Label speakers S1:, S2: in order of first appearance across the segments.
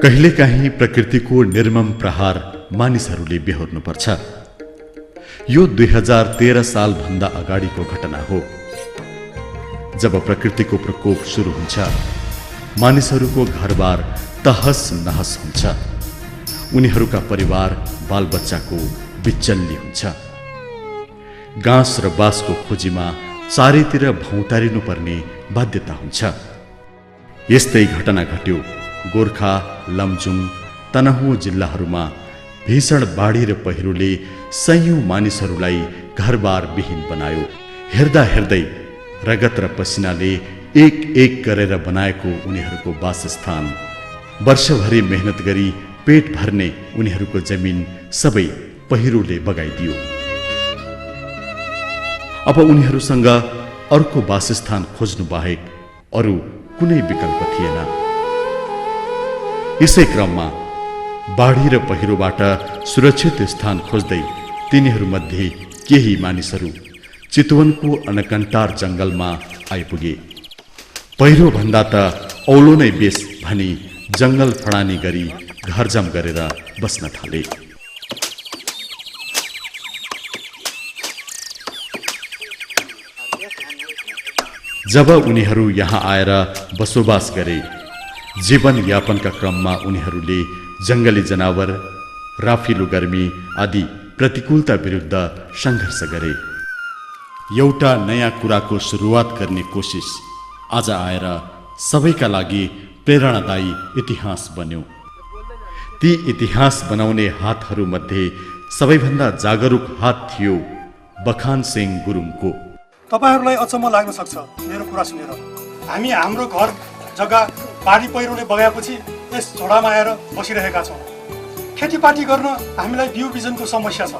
S1: कहिलेकाहीँ प्रकृतिको निर्मम प्रहार मानिसहरूले बेहोर्नुपर्छ। यो 2013 सालभन्दा अगाडिको घटना हो। जब प्रकृतिको प्रकोप सुरु हुन्छ, मानिसहरूको घरबार तहस नहस हुन्छ, उनीहरूका परिवार बालबच्चाको बिचल्ली हुन्छ। घाँस र बाँसको खोजीमा चारैतिर भौँतारिनु पर्ने बाध्यता हुन्छ। यस्तै घटना घट्यो गोर्खा, लमजुङ, तनहुँ जिल्लाहरूमा। भीषण बाढी र पहिरोले सयौं मानिसहरूलाई घरबार विहीन बनायो। हेर्दा हेर्दै रगत र पसिनाले एक एक गरेर बनाएको उनीहरूको वासस्थान, वर्षभरि मेहनत गरी पेट भर्ने उनीहरूको जमिन सबै पहिरोले बगाइदियो। अब उनीहरूसँग अर्को वासस्थान खोज्नु बाहेक अरू कुनै विकल्प थिएन। यसै क्रममा बाढी र पहिरोबाट सुरक्षित स्थान खोज्दै तिनीहरूमध्ये केही मानिसहरू चितवनको अनकन्टार जंगलमा आइपुगे। पहिरो भन्दा त औलो नै बेस भनी जंगल फडानी गरी घरजम गरेर बस्न थाले। जब उनीहरू यहाँ आएर बसोबास गरे, जीवन यापनका क्रममा उनीहरूले जंगली जनावर, राफिलो गर्मी आदि प्रतिकूलता विरुद्ध संघर्ष गरे। एउटा नयाँ कुराको सुरुवात गर्ने कोसिस आज आएर सबैका लागि प्रेरणादायी इतिहास बन्यो। ती इतिहास बनाउने हातहरूमध्ये सबैभन्दा जागरुक हात थियो बखान सिंह गुरुङको।
S2: तपाईहरुलाई अचम्म लाग्न सक्छ मेरो कुरा सुनेर। हामी हाम्रो घर जग्गा बाढी पहिरोले बगाएपछि यस झोडामा आएर बसिरहेका छौँ। खेतीपाती गर्न हामीलाई बिउ बिजनको समस्या छ।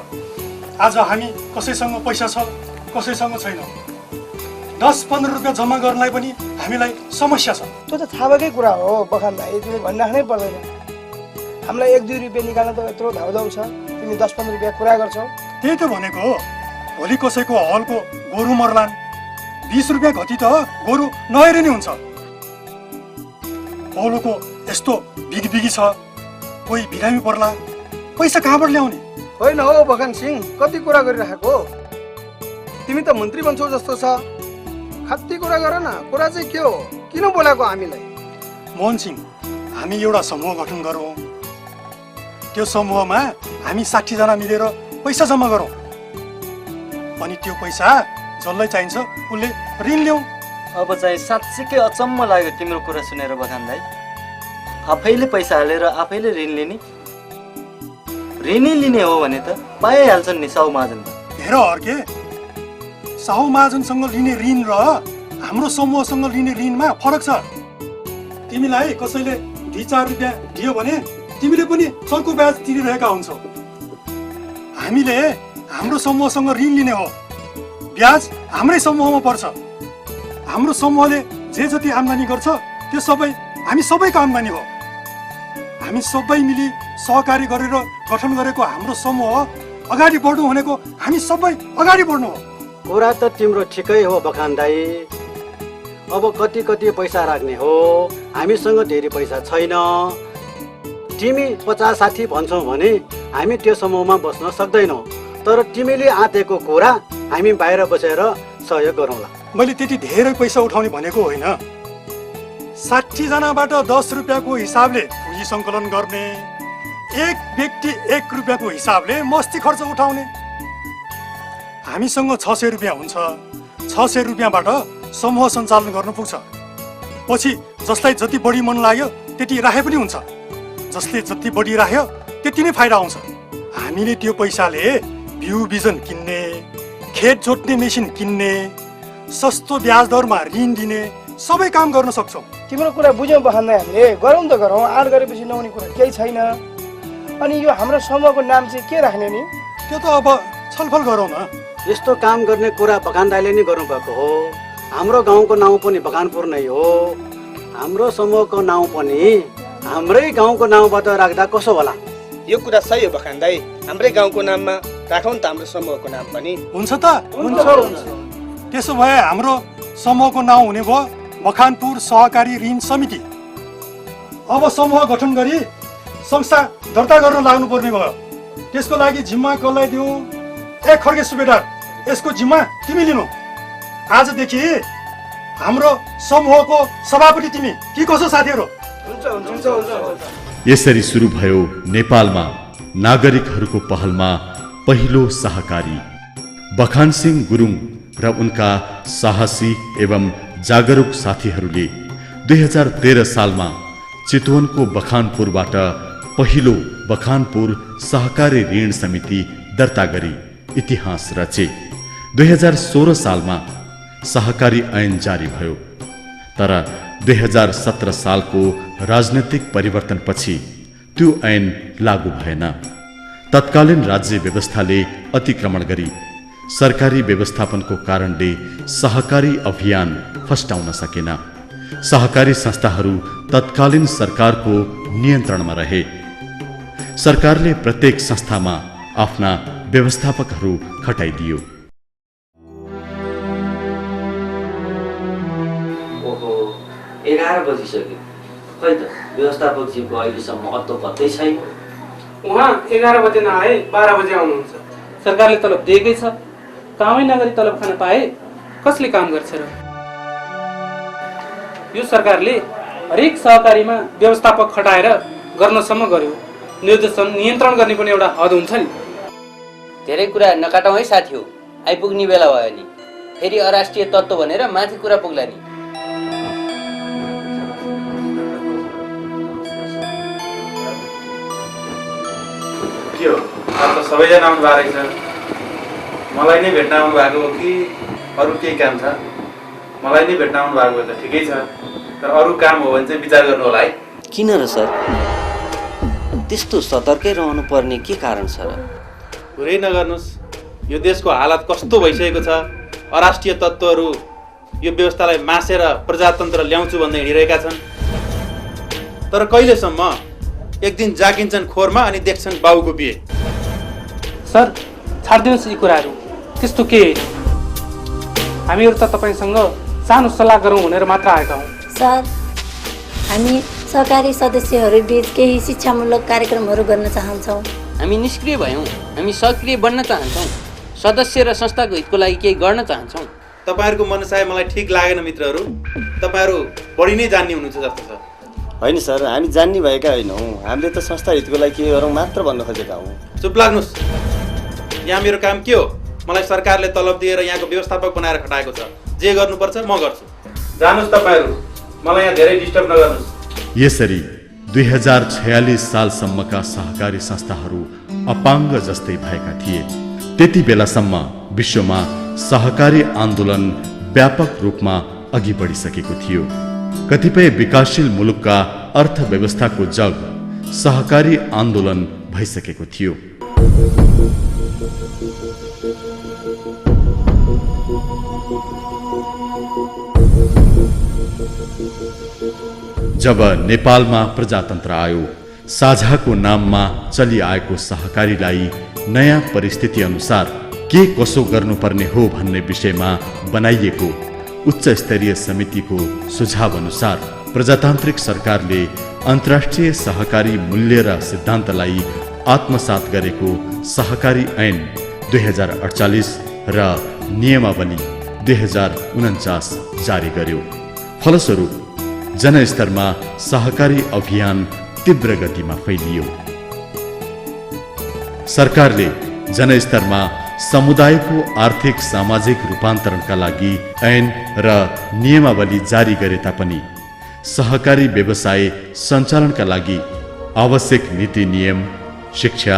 S2: आज हामी कसैसँग पैसा छ, कसैसँग छैन। 10-15 रुपियाँ जम्मा गर्नलाई पनि हामीलाई समस्या छ।
S3: त्यो त थाहा भएकै कुरा हो बखान भाइ, तिमी भनिराख्नै पर्दैन। हामीलाई 1-2 रुपियाँ निकाल्न त यत्रो धाउधाउ छ, तिमी 10-15 रुपियाँ कुरा गर्छौ।
S2: त्यही त भनेको हो। भोलि कसैको हलको गोरु मर्लान्, 20 रुपियाँ घटी त गोरु नहेरे नै हुन्छ। औलोको यस्तो बिगबिगी छ, कोही बिरामी पर्ला, पैसा कहाँबाट ल्याउने?
S3: होइन हो बखान सिंह, कति कुरा गरिराखेको। तिमी त मन्त्री बन्छौ जस्तो छ। खत्ती कुरा गर न। कुरा चाहिँ के हो? किन बोलाएको हामीलाई?
S2: मोहन सिंह, हामी एउटा समूह गठन गरौँ। त्यो समूहमा हामी 60 जना मिलेर पैसा जम्मा गरौँ। अनि त्यो पैसा जसलाई चाहिन्छ उसले ऋण ल्याऊ।
S4: अब चाहिँ साँच्चीकै अचम्म लाग्यो तिम्रो कुरा सुनेर बखान दाइ। आफैले पैसा हालेर आफैले ऋण लिने, ऋणै लिने हो भने त पाइहाल्छन् नि साहु महाजन।
S2: हेर अर्के, साहु महाजनसँग लिने ऋण र हाम्रो समूहसँग लिने ऋणमा फरक छ। तिमीलाई कसैले 2-4 रुपियाँ दियो भने तिमीले पनि चर्को ब्याज तिरिरहेका हुन्छौ। हामीले हाम्रो समूहसँग ऋण लिने हो, ब्याज हाम्रै समूहमा पर्छ। हाम्रो समूहले जे जति आम्दानी गर्छ त्यो सबै हामी सबैको आम्दानी हो। हामी सबै मिली सहकारी गरेर गठन गरेको हाम्रो समूह अगाडि बढ्नु भनेको हामी सबै अगाडि बढ्नु हो।
S5: कुरा त तिम्रो ठिकै हो बखान दाइ। अब कति कति पैसा राख्ने हो? हामीसँग धेरै पैसा छैन। तिमी 50-60 भन्छौ भने हामी त्यो समूहमा बस्न सक्दैनौ। तर तिमीले आँटेको कुरा हामी बाहिर बसेर सहयोग गरौँला।
S2: मैले त्यति धेरै पैसा उठाउने भनेको होइन। 60 जनाबाट 10 रुपियाँको हिसाबले पुँजी सङ्कलन गर्ने, एक व्यक्ति 1 रुपियाँको हिसाबले मस्ती खर्च उठाउने। हामीसँग 600 रुपियाँ हुन्छ, 600 रुपियाँबाट समूह सञ्चालन गर्नु पुग्छ। पछि जसलाई जति बढी मन लाग्यो त्यति राखे पनि हुन्छ, जसले जति बढी राख्यो त्यति नै फाइदा आउँछ। हामीले त्यो पैसाले बिउ बिजन किन्ने, खेत जोत्ने मेसिन किन्ने, सस्तो ब्याज दरमा ऋण दिने सबै काम गर्न सक्छौँ।
S3: तिम्रो कुरा बुझ्यौँ बखान्दै, हामीले गरौँ त गरौँ, आड गरेपछि नहुने कुरा केही छैन। अनि यो हाम्रो समूहको नाम चाहिँ के राख्ने नि?
S2: त्यो त अब छलफल गरौँ न।
S5: यस्तो काम गर्ने कुरा बखान दाइले नै गर्नुभएको हो। हाम्रो गाउँको नाउँ पनि बखानपुर नै हो। हाम्रो समूहको नाउँ पनि हाम्रै गाउँको नाउँबाट राख्दा कसो होला?
S6: यो कुरा सही हो बखान दाई, हाम्रै गाउँको नाममा राखौँ त हाम्रो समूहको नाम पनि।
S2: हुन्छ त? हुन्छ। त्यसो भए हाम्रो समूहको नाउँ हुने भयो मखानपुर सहकारी ऋण समिति। अब समूह गठन गरी संस्था दर्ता गर्न लाग्नु पर्ने भयो। त्यसको लागि जिम्मा कसलाई दिउँ? खड्गे सुबेदार, यसको जिम्मा तिमी लिनु। आजदेखि हाम्रो समूहको सभापति तिमी। के कसो साथीहरू?
S1: यसरी सुरु भयो नेपालमा नागरिकहरूको पहलमा पहिलो सहकारी। बखानसिंह गुरुङ र उनका साहसी एवं जागरुक साथीहरूले 2013 सालमा चितवनको बखानपुरबाट पहिलो बखानपुर सहकारी ऋण समिति दर्ता गरी इतिहास रचे। 2016 सालमा सहकारी ऐन जारी भयो, तर 2017 सालको राजनैतिक परिवर्तनपछि त्यो ऐन लागू भएन। तत्कालीन राज्य व्यवस्थाले अतिक्रमण गरी सरकारी व्यवस्थापनको कारणले सहकारी अभियान फस्टाउन सकेन। सहकारी संस्थाहरू तत्कालीन सरकारको नियन्त्रणमा रहे। सरकारले प्रत्येक संस्थामा आफ्ना व्यवस्थापकहरू खटाइदियो।
S7: ओहो, 11 बजिसक्यो। खै त व्यवस्थापकजीको अहिलेसम्म महत्त्व पत्तै छैन।
S8: उहाँ 11 बजे नआए 12 बजे आउनुहुन्छ। सरकारले तलब दिएकै छ, कामै नगरी तलब खान पाए कसले काम गर्छ र? यो सरकारले हरेक सहकारीमा व्यवस्थापक खटाएर गर्नसम्म गर्यो। निर्देशन नियन्त्रण गर्ने पनि एउटा हद हुन्छ नि।
S9: धेरै कुरा नकाटौँ है साथी हो, आइपुग्ने बेला भयो नि। फेरि अराष्ट्रिय तत्त्व भनेर माथि कुरा पुग्ला नि।
S10: के हो, अब त सबैजना आउनु भएको रहेछ। मलाई नै भेट्न आउनु भएको हो कि अरू केही काम छ? मलाई नै भेट्न आउनु भएको त ठिकै छ, तर अरू काम हो भने चाहिँ विचार गर्नु होला है।
S7: किन र सर? त्यस्तो सतर्कै रहनु पर्ने के कारण छ र?
S10: पुरै नगर्नुहोस्, यो देशको हालत कस्तो भइसकेको छ। अराष्ट्रिय तत्त्वहरू यो व्यवस्थालाई मासेर प्रजातन्त्र ल्याउँछु भन्दै हिँडिरहेका छन्। तर कहिलेसम्म? एक दिन जागिन्छन् खोरमा अनि देख्छन् बाउको बिहे।
S8: सर छाडिदिनुहोस् यी कुराहरू, त्यस्तो के होइन। हामीहरू त तपाईँसँग सानो सल्लाह गरौँ भनेर मात्र आएका हौँ।
S11: सर, हामी सहकारी सदस्यहरू बीच केही शिक्षामूलक कार्यक्रमहरू गर्न चाहन्छौँ।
S9: हामी निष्क्रिय भयौँ, हामी सक्रिय बन्न चाहन्छौँ। सदस्य र संस्थाको हितको लागि केही गर्न चाहन्छौँ।
S10: तपाईँहरूको मनसाय मलाई ठिक लागेन मित्रहरू। तपाईँहरू बढी नै जान्ने हुनुहुन्छ जस्तो छ।
S4: होइन सर, हामी जान्ने भएका होइनौँ। हामीले त संस्था हितको लागि के गरौँ मात्र भन्न खोजेका हौँ।
S10: चुप लाग्नुहोस्। यहाँ मेरो काम के हो? मलाई सरकारले तलब दिएर यहाँको व्यवस्थापक बनाएर खटाएको छ। जे गर्नुपर्छ म गर्छु। जानुहोस् तपाईँहरू, मलाई यहाँ धेरै डिस्टर्ब नगर्नुहोस्।
S1: यसरी 2046 सालसम्मका सहकारी संस्थाहरू अपाङ्ग जस्तै भएका थिए। त्यति बेलासम्म विश्वमा सहकारी आन्दोलन व्यापक रूपमा अघि बढिसकेको थियो। कतिपय विकासशील मुलुकका अर्थव्यवस्थाको जग सहकारी आन्दोलन भइसकेको थियो। जब नेपालमा प्रजातन्त्र आयो, साझाको नाममा चलिआएको सहकारीलाई नयाँ परिस्थिति अनुसार के कसो गर्नुपर्ने हो भन्ने विषयमा बनाइएको उच्च स्तरीय समितिको सुझाव अनुसार प्रजातान्त्रिक सरकारले अन्तर्राष्ट्रिय सहकारी मूल्य र सिद्धान्तलाई आत्मसात गरेको सहकारी ऐन 2048 र नियमावली 2049 जारी गर्यो। फलस्वरूप जनस्तरमा सहकारी अभियान तीव्र गतिमा फैलियो। सरकारले जनस्तरमा समुदायको आर्थिक सामाजिक रूपान्तरणका लागि ऐन र नियमावली जारी गरे तापनि सहकारी व्यवसाय सञ्चालनका लागि आवश्यक नीति नियम, शिक्षा,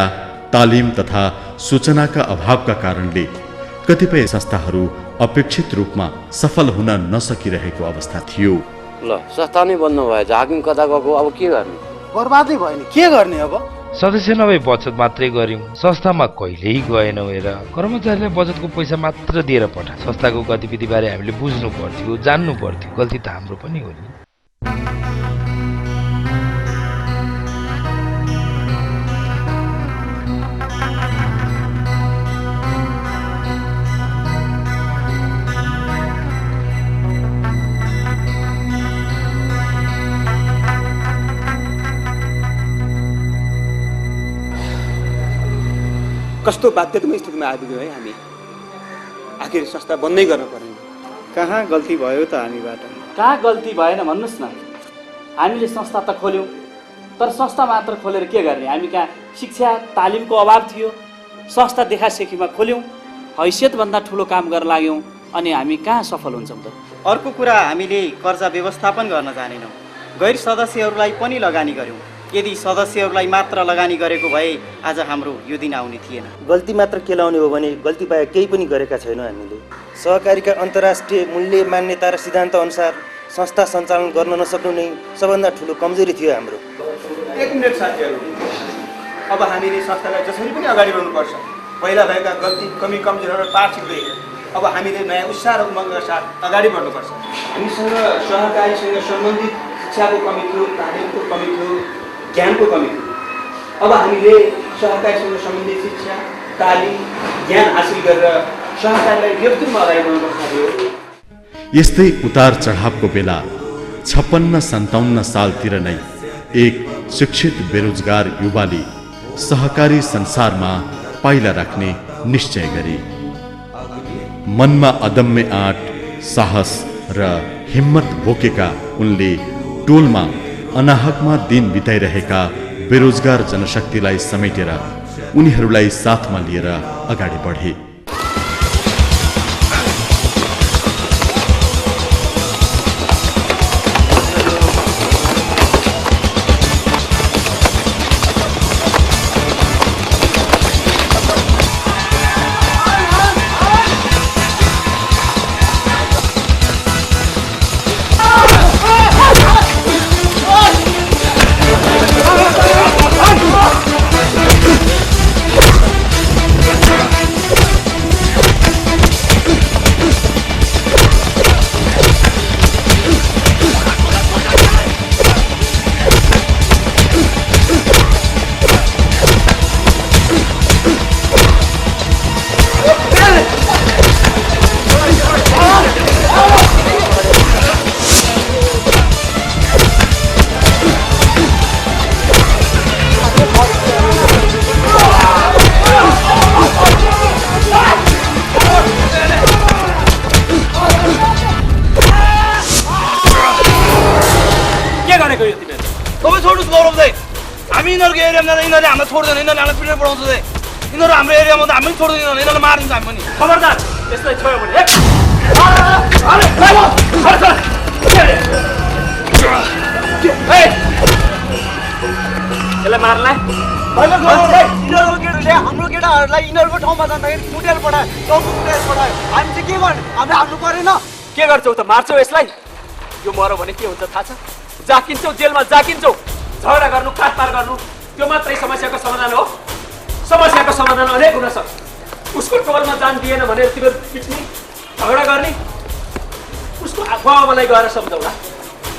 S1: तालिम तथा सूचनाका अभावका कारणले कतिपय संस्थाहरू अपेक्षित रूपमा सफल हुन नसकिरहेको अवस्था थियो।
S12: ल संस्था नै बन्द भएछ, हाकिम कता गएको, अब के गर्ने?
S3: बर्बादै भयो नि, के गर्ने अब?
S13: सदस्य नभए बचत मात्रै गर्यौं, संस्थामा कहिल्यै गएनौँ। हेर, कर्मचारीलाई बचतको पैसा मात्र दिएर पठा। संस्थाको गतिविधि बारे हामीले बुझ्नु पर्थ्यो, जान्नु पर्थ्यो। गल्ती त हाम्रो पनि हो नि।
S6: कस्तो बाध्यतामा स्थितिमा आइपुग्यो है हामी। आखिर संस्था बन्दै गर्न पर्ने। कहाँ गल्ती भयो त हामीबाट?
S8: कहाँ गल्ती भएन भन्नुहोस् न। हामीले संस्था त खोल्यौँ, तर संस्था मात्र खोलेर के गर्ने? हामी कहाँ शिक्षा तालिमको अभाव थियो। संस्था देखासेखीमा खोल्यौँ, हैसियतभन्दा ठुलो काम गर्न लाग्यौँ, अनि हामी कहाँ सफल हुन्छौँ त?
S4: अर्को कुरा, हामीले कर्जा व्यवस्थापन गर्न जानेनौँ। गैर सदस्यहरूलाई पनि लगानी गऱ्यौँ। यदि सदस्यहरूलाई मात्र लगानी गरेको भए आज हाम्रो यो दिन आउने थिएन।
S6: गल्ती मात्र केलाउने हो भने गल्ती बाहेक केही पनि गरेका छैनौँ हामीले। सहकारीका अन्तर्राष्ट्रिय मूल्य मान्यता र सिद्धान्त अनुसार संस्था सञ्चालन गर्न नसक्नु नै सबभन्दा ठुलो कमजोरी थियो हाम्रो। एक मिनट साथीहरू, अब हामीले संस्थालाई जसरी पनि अगाडि बढ्नुपर्छ। पहिला भएका गल्ती, कमी कमजोरीहरू पार छिर्दै अब हामीले नयाँ उत्साह र उमङ्गका साथ अगाडि बढ्नुपर्छ। हामीसँग सहकारीसँग सम्बन्धित शिक्षाको कमी थियो, तालिमको कमी थियो, ज्ञानको कमी थियो। अब हामीले सहकारीसँग सम्बन्धित शिक्षा, तालिम, ज्ञान हासिल गरेर सहकारीलाई व्यक्तित्वमा अगाडि बढाउनुपर्छ थियो।
S1: यस्तै उतार चढावको बेला 56-57 सालतिर नै एक शिक्षित बेरोजगार युवाले सहकारी संसारमा पाइला राख्ने निश्चय गरे। मनमा अदम्य आँट, साहस र हिम्मत बोकेका उनले टोलमा अनाहकमा दिन बिताइरहेका बेरोजगार जनशक्तिलाई समेटेर उनीहरूलाई साथमा लिएर अगाडि बढे।
S6: हामी यिनीहरूको एरियामा जाँदा यिनीहरूले हामीलाई छोड्दैन, यिनीहरूले हामीलाई पिटेर पढाउँछ। यिनीहरू हाम्रो एरियामा त हामी छोड्दैन, यिनीहरूलाई मारिदिन्छ हामी पनि। खबरदार, यसलाई छोयो भने यसलाई मार्ला।
S3: हाम्रो केटाहरूलाई यिनीहरूको ठाउँमा जाँदाखेरि कुटेर पठायो, टाउको कुटेर पठायो। हामी चाहिँ के गर्ने? हामीले हाल्नु परेन।
S8: के गर्छौ त? मार्छौ यसलाई? यो मरो भने के हुन्छ थाहा छ? जाकिन्छौ, जेलमा जाकिन्छौ। झगडा गर्नु, काटपार गर्नु, त्यो मात्रै समस्याको समाधान हो? समस्याको समाधान अनेक हुन सक्छ। उसको टोलमा जान दिएन भने तिमीहरू पिट्ने, झगडा गर्ने, उसको बाबालाई गएर सम्झाउला।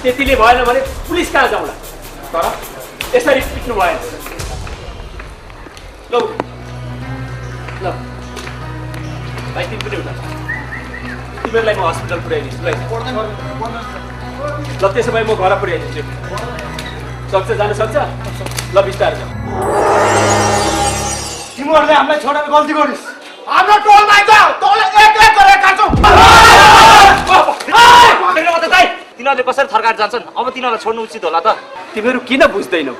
S8: त्यतिले भएन भने पुलिस कहाँ जाउँला? तर यसरी पिट्नु भएन। ल ल भाइ, तिमी पनि उठा। तिमीहरूलाई म हस्पिटल पुर्याइदिन्छु। ल त्यसो भए म घर पुर्याइदिन्छु। सक्छ, जान सक्छ? ल बिस्तारै जाऊ।
S3: तिमीहरूले हामीलाई छोडेर गल्ती गरिस्। हाम्रो टोलमा आइज, तँलाई एक एक गरेर काट्छौ।
S8: तिनीहरूले कसरी थर्काएर जान्छन्? अब तिनीहरूलाई छोड्नु उचित होला त। तिमीहरू किन बुझ्दैनौ?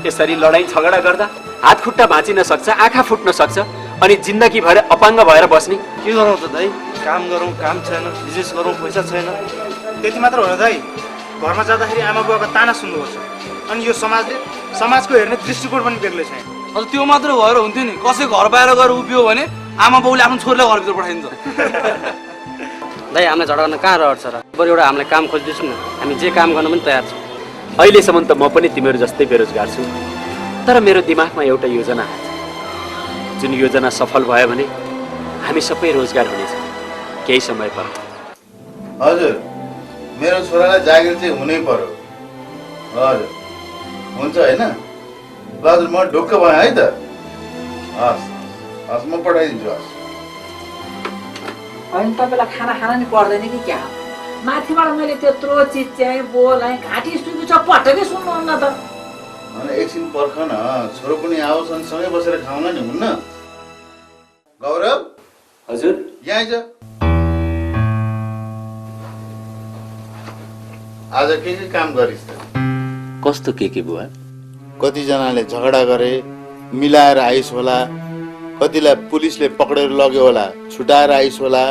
S8: यसरी लडाइँ झगडा गर्दा हात खुट्टा भाँचिन सक्छ, आँखा फुट्न सक्छ, अनि जिन्दगी भएर अपाङ्ग भएर बस्ने।
S6: के गरौँ त दाइ? काम गरौँ, काम छैन, बिजनेस गरौँ, पैसा छैन। त्यति मात्र हो दाइ? घरमा जाँदाखेरि आमा बुवाको ताना सुन्नुपर्छ। अनि यो समाजको हेर्ने दृष्टिकोण पनि बेग्लै छैन।
S14: अझ त्यो मात्र भएर हुन्थ्यो नि, कसै घर बाहिर गएर उभियो भने आमा बाउले आफ्नो छोरीलाई घरभित्र पठाइदिन्छ।
S12: दाइ हामीलाई झगडा गर्न कहाँ रहर छ र? बरु एउटा हामीलाई काम खोजिदिनुहोस् न, हामी जे काम गर्न पनि तयार छौँ।
S8: अहिलेसम्म त म पनि तिमीहरू जस्तै बेरोजगार छु, तर मेरो दिमागमा एउटा योजना आयो। जुन योजना सफल भयो भने हामी सबै रोजगार हुनेछ केही समय पर।
S15: हजुर, मेरो छोरालाई जागिर चाहिँ हुनै पर्यो। हजुर, हुन्छ होइन? हजुर, म ढुक्क भएँ है त। हस् हस्, म पठाइदिन्छु। हस्
S16: होइन, तपाईँलाई खाना खान नि पर्दैन कि क्या? माथिबाट मैले त्यत्रो चिच्याएँ, बोलाएँ, घाँटी सुकी छ, पटकै सुन्नुहुन्न त।
S15: अनि एकछिन पर्ख न, छोरो पनि आओस् अनि सँगै बसेर खाउँला नि, हुन्न? गौरव।
S8: हजुर,
S15: यहाँ आइज। आज के काम गरिस् त?
S8: कस्तो के बुवा?
S15: कतिजनाले झगडा गरे, मिलाएर आइस होला, कतिलाई पुलिसले पक्रेर लग्यो होला, छुटाएर आइस होला,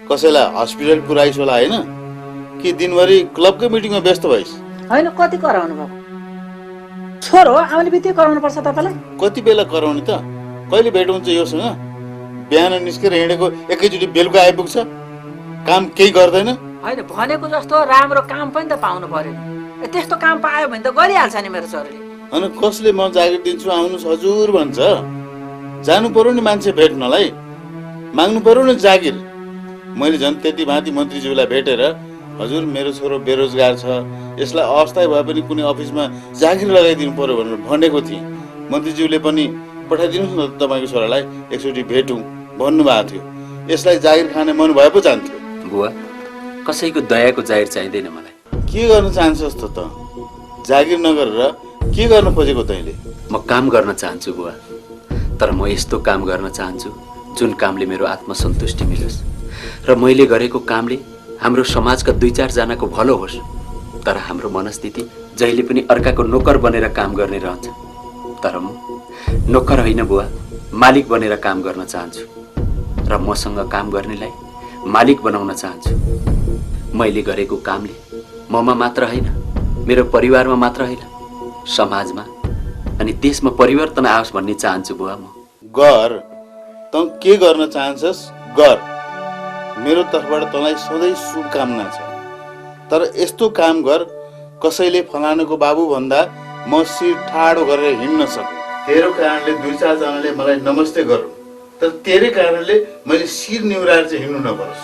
S15: कसैलाई हस्पिटल पुऱ्याइस होला, होइन? कि दिनभरि क्लबकै मिटिङमा व्यस्त भइस?
S16: होइन, कति कराउनु भयो? छोरो आउने बित्तिकै कराउनु पर्छ तपाईँलाई?
S15: कति बेला कराउने त? कहिले भेट हुन्छ योसँग? बिहान निस्केर हिँडेको एकैचोटि बेलुका आइपुग्छ, काम केही गर्दैन।
S16: होइन, भनेको जस्तो राम्रो काम पनि त पाउनु पर्यो। त्यस्तो काम पायो भने त गरिहाल्छ नि मेरो छोरीले।
S15: अनि कसले म जागिर दिन्छु आउनुहोस् हजुर भन्छ? जानु पर्यो नि मान्छे भेट्नलाई, माग्नु पर्यो नि जागिर। मैले झन् त्यति भाँति मन्त्रीज्यूलाई भेटेर हजुर मेरो छोरो बेरोजगार छ, यसलाई अवस्था भए पनि कुनै अफिसमा जागिर लगाइदिनु पर्यो भनेर भनेको थिएँ। मन्त्रीज्यूले पनि पठाइदिनुहोस् न तपाईँको छोरालाई, एकचोटि भेटौँ भन्नुभएको थियो। यसलाई जागिर खाने मन भए पो जान्थ्यो।
S8: बुवा, कसैको दयाको जागिर चाहिँदैन मलाई।
S15: के गर्न चाहन्छस् त? जागिर नगरेर के गर्न खोजेको तैँले?
S8: म काम गर्न चाहन्छु बुवा, तर म यस्तो काम गर्न चाहन्छु जुन कामले मेरो आत्मसन्तुष्टि मिलोस् र मैले गरेको कामले हाम्रो समाजका 2-4 जनाको भलो होस्। तर हाम्रो मनस्थिति जहिले पनि अर्काको नोकर बनेर काम गर्ने रहन्छ। तर म नोकर होइन बुवा, मालिक बनेर काम गर्न चाहन्छु र मसँग काम गर्नेलाई मालिक बनाउन चाहन्छु। मैले गरेको कामले ममा मात्र होइन, मेरो परिवारमा मात्र होइन, समाजमा अनि देशमा परिवर्तन आओस् भन्ने चाहन्छु बुवा। म
S15: गर, त के गर्न चाहन्छस् गर। मेरो तर्फबाट तँलाई सधैँ शुभकामना छ। तर यस्तो काम गर कसैले फलानुको बाबु भन्दा म शिर ठाडो गरेर हिँड्न सकु। तेरो कारणले 2-4 जनाले मलाई नमस्ते गरौँ, तर तेरै कारणले मैले शिर निहुराएर चाहिँ हिँड्नु नपरोस्।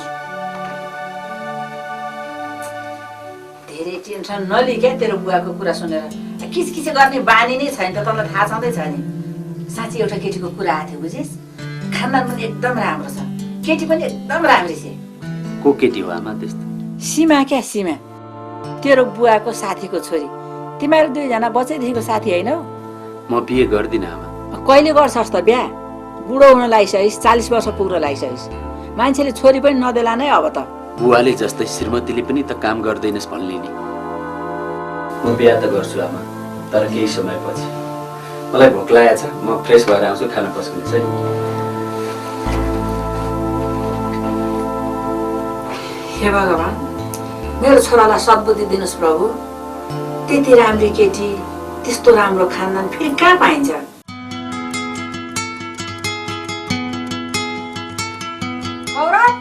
S16: धेरै टेन्सन नलि क्या तेरो बुवाको कुरा सुनेर। किचकिच गर्ने बानी नै छैन त, तँलाई थाहा छँदैछ नि। साँच्ची एउटा केटीको कुरा आएको थियो, बुझिस्? खानदान पनि एकदम राम्रो छ, केटी पनि एकदम राम्री छ।
S8: को केटी हो आमा त्यस्तो?
S16: सीमा क्या, सीमा, तेरो बुवाको साथीको छोरी। तिमीहरू 2 जना बच्चैदेखिको साथी होइन?
S8: म बिहे गर्दिनँ आमा।
S16: कहिले गर्छस् त बिहा? बुढो हुन लागिसकिस्, 40 वर्ष पुग्न लागिसकिस्, मान्छेले छोरी पनि नदेला नै अब त।
S8: बुवाले जस्तै श्रीमतीले पनि त काम गर्दैनस् भन्ने नि। म बिहा त गर्छु आमा, तर केही समयपछि। मलाई भोक लागेको छ, म फ्रेस भएर आउँछु, खाना पस्किन्छ है।
S16: हे भगवान्, मेरो छोरालाई सद्बुद्धि दिनुहोस् प्रभु। त्यति राम्री केटी, त्यस्तो राम्रो खानदान फेरि कहाँ पाइन्छ? गौरव,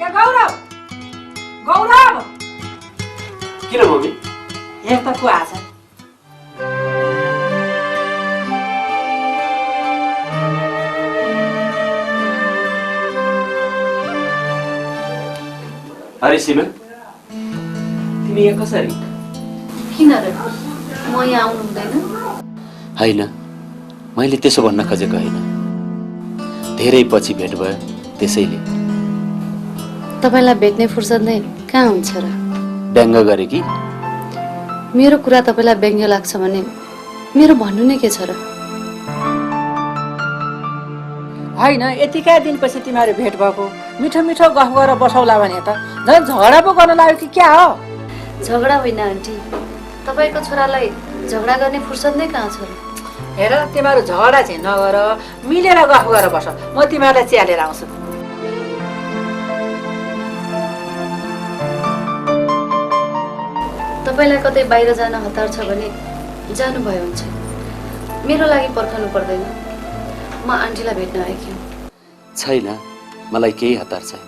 S16: ए गौरव, गौरव!
S8: किन मम्मी?
S16: हेर त को आछ?
S8: अरे सीमा, तिमी यहाँ कसरी?
S17: किन र? म यहाँ आउनु हुँदैन?
S8: होइन, मैले त्यसो भन्न खोजेको होइन। धेरै पछि भेट भयो त्यसैले।
S17: तपाईँलाई भेट्ने फुर्सद नै कहाँ हुन्छ र?
S8: व्यङ्ग गरे कि?
S17: मेरो कुरा तपाईँलाई व्यङ्ग्य लाग्छ भने मेरो भन्नु नै के छ र?
S16: होइन, यतिका दिनपछि तिमीहरू भेट भएको, मिठो मिठो गफ गरेर बसौला भने त झन् झगडा पो गर्न लाग्यो कि क्या हो?
S17: झगडा होइन आन्टी, तपाईँको छोरालाई झगडा गर्ने फुर्सद नै कहाँ छ र?
S16: हेर तिमीहरू झगडा चाहिँ नगर, मिलेर गफ गरेर बस। म तिमीहरूलाई चिया लिएर आउँछु।
S17: तपाईँलाई कतै बाहिर जान हतार छ भने जानुभयो हुन्छ, मेरो लागि पर्खनु पर्दैन। म आन्टीलाई भेट्न आएकी हुँ।
S18: छैन, मलाई केही हतार छैन।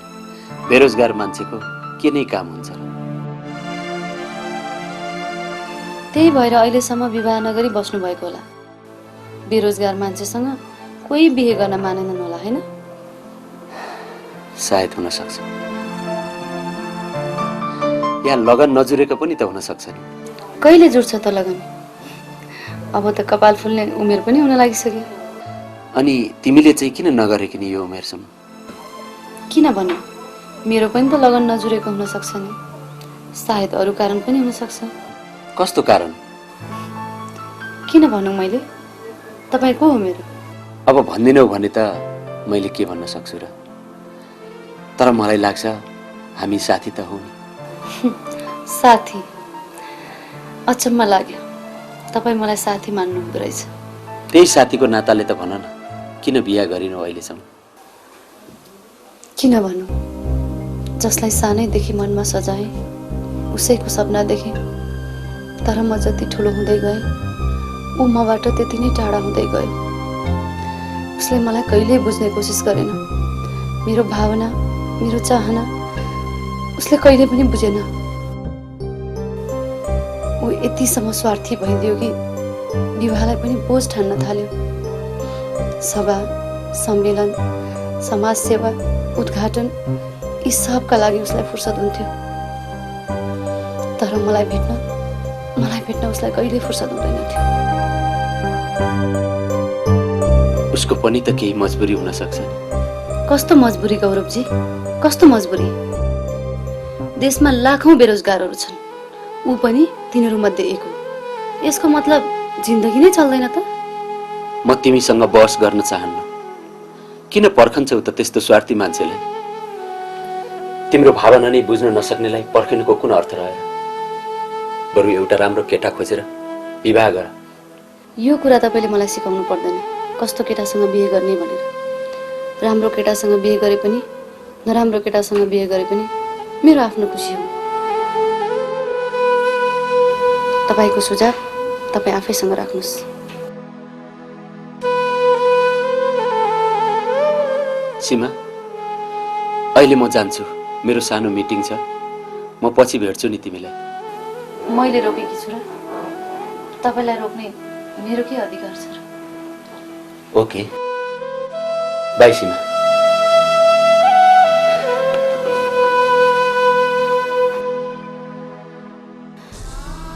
S18: बेरोजगार मान्छेको के नै काम हुन्छ र?
S17: त्यही भएर अहिलेसम्म विवाह नगरी बस्नुभएको होला। बेरोजगार मान्छेसँग कोही बिहे गर्न मानेनन् होला, होइन?
S18: सायद हुन सक्छ। यहाँ लगन नजुरेको पनि त हुन सक्छ नि।
S17: कहिले जुड्छ त लगन? अब त कपाल फुल्ने उमेर पनि हुन लागिसक्यो।
S18: अनि तिमीले चाहिँ किन नगरेकी नि यो उमेरसम्म?
S17: किन भन्नु, मेरो पनि त लगन नजुरेको हुन सक्छ नि। सायद अरू कारण पनि हुन सक्छ।
S18: कस्तो कारण?
S17: किन भनौँ मैले? तपाईँ को हो मेरो?
S18: अब भन्दिनौ भने त मैले के भन्न सक्छु र? तर मलाई लाग्छ हामी साथी त हौ नि।
S17: साथी? अचम्म लाग्यो, तपाईँ मलाई साथी मान्नु हुँदो रहेछ।
S18: त्यही साथीको नाताले त भन न, किन बिहा गरिनौ अहिलेसम्म?
S17: किन भनौँ, जसलाई सानैदेखि मनमा सजाएँ उसैको सपना देखेँ। तर म जति ठुलो हुँदै गएँ ऊ मबाट त्यति नै टाढा हुँदै गयो। उसले मलाई कहिल्यै बुझ्ने कोसिस गरेन। मेरो भावना, मेरो चाहना उसले कहिले पनि बुझेन। ऊ यतिसम्म स्वार्थी भइदियो कि विवाहलाई पनि बोझ ठान्न थाल्यो। सभा, सम्मेलन, समाज सेवा, उद्घाटन यी सबका लागि उसलाई फुर्सद हुन्थ्यो। तर मलाई भेट्न उसलाई कहिले फुर्सद हुँदैन थियो।
S18: उसको पनि त केही मजबुरी हुन सक्छ।
S17: कस्तो मजबुरी गौरवजी, कस्तो मजबुरी? देशमा लाखौं बेरोजगारहरू छन्, ऊ पनि तिनीहरू मध्ये एक हो। यसको मतलब जिन्दगी नै चल्दैन त?
S18: म तिमीसँग बहस गर्न चाहन्न। किन पर्खन्छौ त त्यस्तो स्वार्थी मान्छेलाई? तिम्रो भावना नै बुझ्न नसक्नेलाई पर्खिनुको कुन अर्थ रह्यो? बरु एउटा राम्रो केटा खोजेर विवाह गर।
S17: यो कुरा तपाईँले मलाई सिकाउनु पर्दैन, कस्तो केटासँग बिहे गर्ने भनेर। राम्रो केटासँग बिहे गरे पनि नराम्रो केटासँग बिहे गरे पनि मेरो आफ्नो खुसी हो। तपाईँको सुझाव तपाईँ आफैसँग राख्नुहोस्।
S18: सीमा, अहिले म जान्छु, मेरो सानो मिटिङ छ। म पछि भेट्छु नि तिमीलाई।
S17: मैले रोकेकी छु र? तपाईँलाई रोक्ने मेरो के अधिकार छ र?
S18: ओके, बाई सीमा।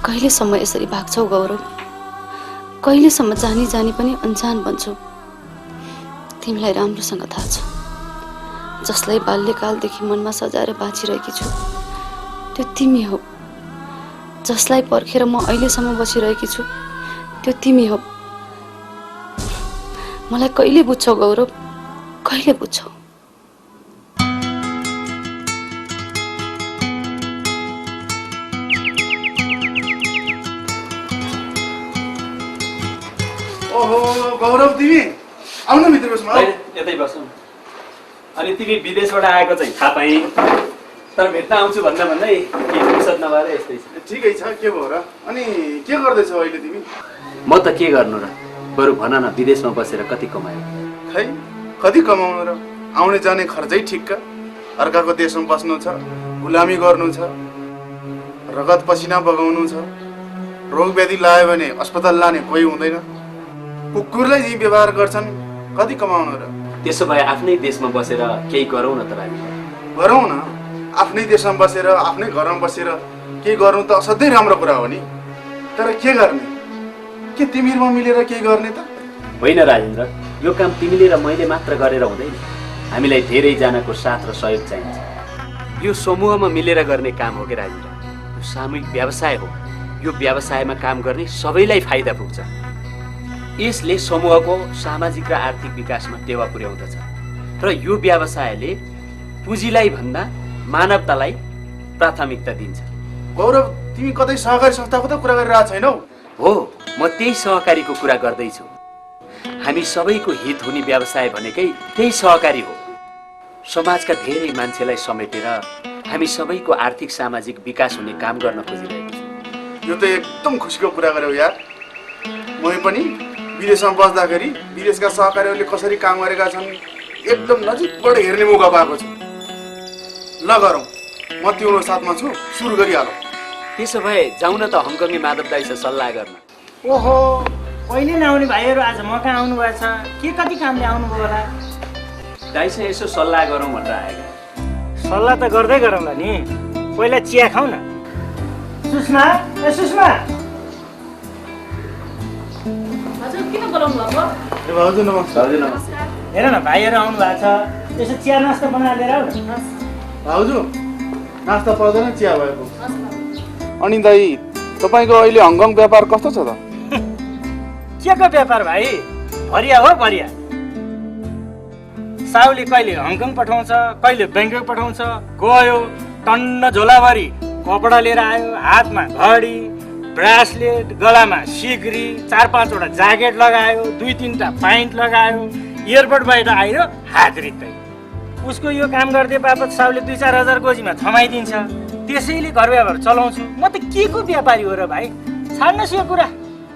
S17: कहिलेसम्म यसरी भाग्छौ गौरव? कहिलेसम्म जानी जानी पनि अनजान बन्छौ? तिमीलाई राम्रोसँग थाहा छ, जसलाई बाल्यकालदेखि मनमा सजाएर बाँचिरहेकी छु त्यो तिमी हो। जसलाई पर्खेर म अहिलेसम्म बसिरहेकी छु त्यो तिमी हो। मलाई कहिले बुझ्छौ गौरव, कहिले बुझ्छौ?
S10: ओहो गौरव, तिमी आउन भित्र बस्नु।
S8: यतै बसौँ। अनि तिमी विदेशबाट आएको चाहिँ थाहा पाएँ, तर भेट्न आउँछु भन्दा भन्दै केही फुर्सद नभएर यस्तै छ।
S10: ठिकै छ, के भयो र? अनि के गर्दैछौ अहिले तिमी?
S18: म त के गर्नु र, बरु भन न, विदेशमा बसेर कति कमायो?
S10: खै कति कमाउनु र? आउने जाने खर्चै ठिक्क। अर्काको देशमा बस्नु छ, गुलामी गर्नु छ, रगत पसिना बगाउनु छ, रोग व्याधि लाग्यो भने अस्पताल लाने कोही हुँदैन, कुकुरलाई जी व्यवहार गर्छन्, कति कमाउनु र?
S18: त्यसो भए आफ्नै देशमा बसेर केही गरौँ न त हामी।
S10: गरौँ न, आफ्नै देशमा बसेर आफ्नै घरमा बसेर केही गर्नु त असाध्यै राम्रो कुरा हो नि। तर के गर्ने? के तिमीहरूमा मिलेर केही गर्ने त?
S18: होइन राजेन्द्र, यो काम तिमीले र मैले मात्र गरेर हुँदैन। हामीलाई धेरैजनाको साथ र सहयोग चाहिन्छ। यो समूहमा मिलेर गर्ने काम हो कि राजेन्द्र? यो सामूहिक व्यवसाय हो। यो व्यवसायमा काम गर्ने सबैलाई फाइदा पुग्छ। यसले समूहको सामाजिक र आर्थिक विकासमा टेवा पुर्याउँदछ र यो व्यवसायले पुँजीलाई भन्दा मानवतालाई प्राथमिकता दिन्छ।
S10: गौरव,
S15: तिमी कतै सहकारी संस्थाको त कुरा गरिरहेको छैनौ?
S18: हो, म त्यही सहकारीको कुरा गर्दैछु। हामी सबैको हित हुने व्यवसाय भनेकै त्यही सहकारी हो। समाजका धेरै मान्छेलाई समेटेर हामी सबैको आर्थिक सामाजिक विकास हुने काम गर्न खोजिरहेको छौँ।
S15: यो त एकदम खुसीको कुरा गर्यौ यार। मै पनि विदेशमा बस्दाखेरि विदेशका सहकारीहरूले कसरी काम गरेका छन् एकदम नजिकबाट हेर्ने मौका पाएको छु। ल गरौँ, म तिम्रो साथमा छु, सुरु गरिहालौँ।
S18: त्यसो भए जाउँ न त हङकङे माधव दाइसँग सल्लाह गर्न।
S12: ओहो, कहिले नआउने भाइहरू आज म कहाँ आउनु भएछ? के कति कामले आउनुभयो होला?
S18: दाइसँग यसो सल्लाह गरौँ भनेर आएका।
S12: सल्लाह त गर्दै गरौँला नि, पहिला चिया खाऊ न। सुषमा, ए सुषमा।
S16: हजुर किन बोलाउनु भएको?
S15: ए भाउजू नमस्कार।
S12: हेर न भाइहरू आउनु भएको छ, यसो चिया नास्ता बनाएर लिएर आऊ न।
S15: भाउजू नास्ता पर्दैन, चिया भएको।
S14: अनि दाइ तपाईँको अहिले हङकङ व्यापार कस्तो छ त?
S12: के को व्यापार भाइ? भरिया हो भरिया। साउले कहिले हङकङ पठाउँछ, कहिले ब्याङ्कक पठाउँछ। गयो टन्न झोलाभरि कपडा लिएर आयो, हातमा घडी, ब्रासलेट, गलामा सिक्री, 4-5वटा ज्याकेट लगायो, 2-3टा पाइन्ट लगायो, एयरपोर्ट बाहिर आयो हात रित्दै। उसको यो काम गर्दै बापत साउले 2-4 हजार गोजीमा थमाइदिन्छ। त्यसैले घर व्यवहार चलाउँछु। म त के को व्यापारी हो र भाइ? छाड्नुहोस् यो कुरा।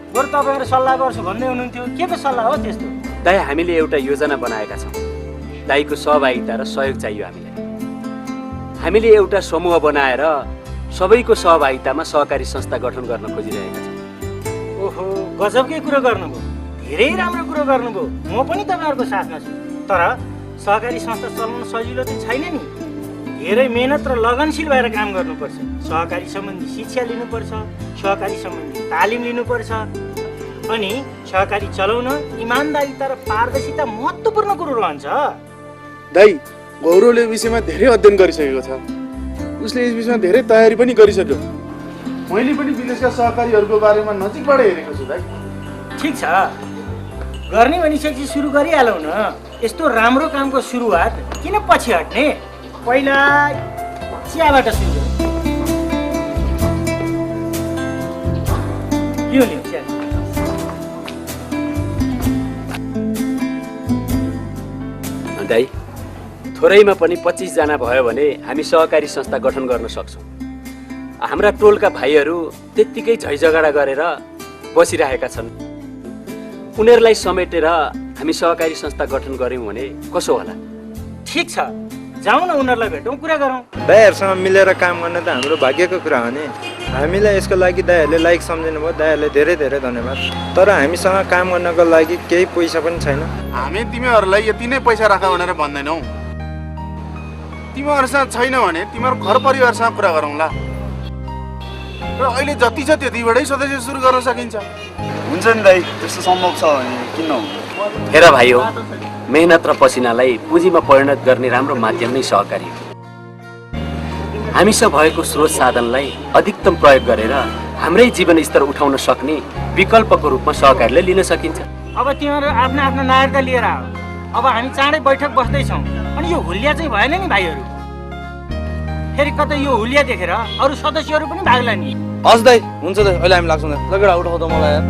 S12: बरु तपाईँहरू सल्लाह गर्छु भन्दै हुनुहुन्थ्यो, के को सल्लाह हो त्यस्तो?
S18: दाइ हामीले एउटा योजना बनाएका छौँ। दाइको सहभागिता र सहयोग चाहियो हामीलाई। हामीले एउटा समूह बनाएर सबैको सहभागितामा सहकारी संस्था गठन गर्न खोजिरहेका छौँ।
S12: ओहो, गजबकै कुरो गर्नुभयो, धेरै राम्रो कुरो गर्नुभयो। म पनि तपाईँहरूको साथमा छु। तर सहकारी संस्था चलाउन सजिलो त छैन नि। धेरै मेहनत र लगनशील भएर काम गर्नुपर्छ। सहकारी सम्बन्धी शिक्षा लिनुपर्छ, सहकारी सम्बन्धी तालिम लिनुपर्छ। अनि सहकारी चलाउन इमान्दारिता र पारदर्शिता महत्त्वपूर्ण कुरो रहन्छ।
S14: दाइ गौरवले विषयमा धेरै अध्ययन गरिसकेको छ। उसले यस विषयमा धेरै तयारी पनि गरिसक्यो।
S15: मैले पनि विदेशका सहकारीहरूको बारेमा नजिकबाट हेरेको छु दाइ।
S12: ठिक छ, गर्ने भनिसकेपछि सुरु गरिहालौँ न। यस्तो राम्रो कामको सुरुवात किन पछि हट्ने? पहिला चियाबाट सुरु गरौँ। लिऊ लिऊ चिया।
S18: दाइ थोरैमा पनि 25 जना भयो भने हामी सहकारी संस्था गठन गर्न सक्छौँ। हाम्रा टोलका भाइहरू त्यत्तिकै झैझगडा गरेर बसिरहेका छन्। उनीहरूलाई समेटेर हामी सहकारी संस्था गठन गऱ्यौँ भने कसो होला?
S12: ठिक छ, जाउँ न उनीहरूलाई भेटौँ, कुरा गरौँ।
S19: दाइहरूसँग मिलेर काम गर्ने त हाम्रो भाग्यको कुरा हो नि। हामीलाई यसको लागि दाइहरूले लाइक सम्झिनु भयो, दाइहरूले धेरै धेरै धन्यवाद। तर हामीसँग काम गर्नको लागि केही पैसा पनि छैन।
S15: हामी तिमीहरूलाई यति नै पैसा राख भनेर भन्दैनौ। तिमीहरूसँग छैन भने तिमीहरू घर परिवारसँग कुरा गरौँला। र अहिले जति छ त्यतिबाटै सदस्य सुरु गर्न सकिन्छ।
S20: हुन्छ नि दाइ, त्यस्तो सम्भव छ भने किन नहुनु?
S18: हेर भाइ हो, मेहनत र पसिनालाई पुँजीमा परिणत गर्ने राम्रो माध्यम नै सहकारी हो। हामीसँग भएको स्रोत साधनलाई अधिकतम प्रयोग गरेर हाम्रै जीवन स्तर उठाउन सक्ने विकल्पको रूपमा सहकारीलाई लिन सकिन्छ।
S12: अब तिमीहरू आफ्ना आफ्ना नागरिकता लिएर आऊ। अब हामी चाँडै बैठक बस्दैछौँ। अनि यो हुलिया चाहिँ भएन नि भाइहरू। फेरि कतै यो हुलिया देखेर अरू सदस्यहरू पनि भाग्ला नि।
S14: हस् दाइ, हुन्छ दाइ, अहिले हामी लाग्छौँ। लगेर उठाउ त मलाई यार।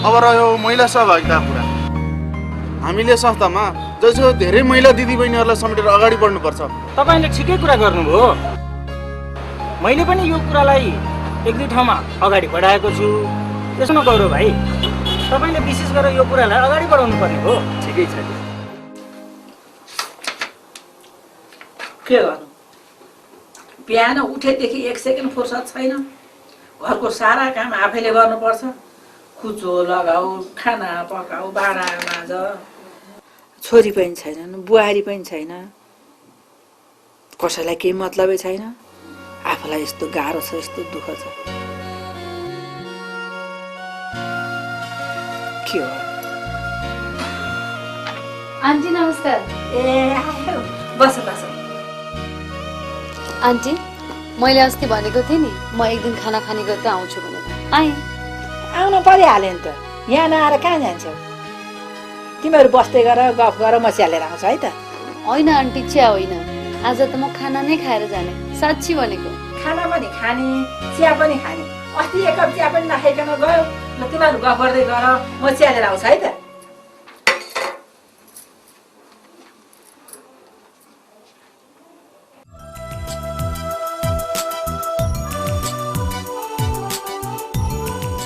S15: अब रह्यो महिला सहभागिता कुरा। हामीले संस्थामा जसो धेरै महिला दिदीबहिनीहरूलाई समेटेर अगाडि बढ्नुपर्छ।
S12: तपाईँले ठिकै कुरा गर्नुभयो। मैले पनि यो कुरालाई 1-2 ठाउँमा अगाडि बढाएको छु। त्यसमा गौरव भाइ, तपाईँले विशेष गरेर यो कुरालाई अगाडि बढाउनु पर्ने हो।
S18: ठिकै छ।
S16: के गर्नु? बिहान उठेदेखि 1 सेकेन्ड फुर्सद छैन। घरको सारा काम आफैले गर्नुपर्छ। कुचो लगाऊ, खाना पकाऊ, भाँडा माझ। छोरी पनि छैनन्, बुहारी पनि छैन, कसैलाई केही मतलबै छैन। आफूलाई यस्तो गाह्रो छ, यस्तो दुःख छ। के हो?
S17: आन्टी नमस्कार।
S16: ए आयो, बस बस।
S17: आन्टी, मैले अस्ति भनेको थिएँ नि म एक दिन खाना खाने गर्दै आउँछु भनेर। आएँ।
S16: आउन परिहाल्यो नि त। यहाँ नआएर कहाँ जान्छौ? तिमीहरू बस्दै गर गफ गर म चिया लिएर आउँछु है त।
S17: होइन आन्टी, चिया होइन, आज त म खाना नै खाएर जाने, साँच्ची भनेको।
S16: खाना पनि खाने चिया पनि खाने, अस्ति एक कप चिया पनि नखाइकन गयो। ल तिमीहरू गफ गर्दै गर, म चिया लिएर आउँछु है त।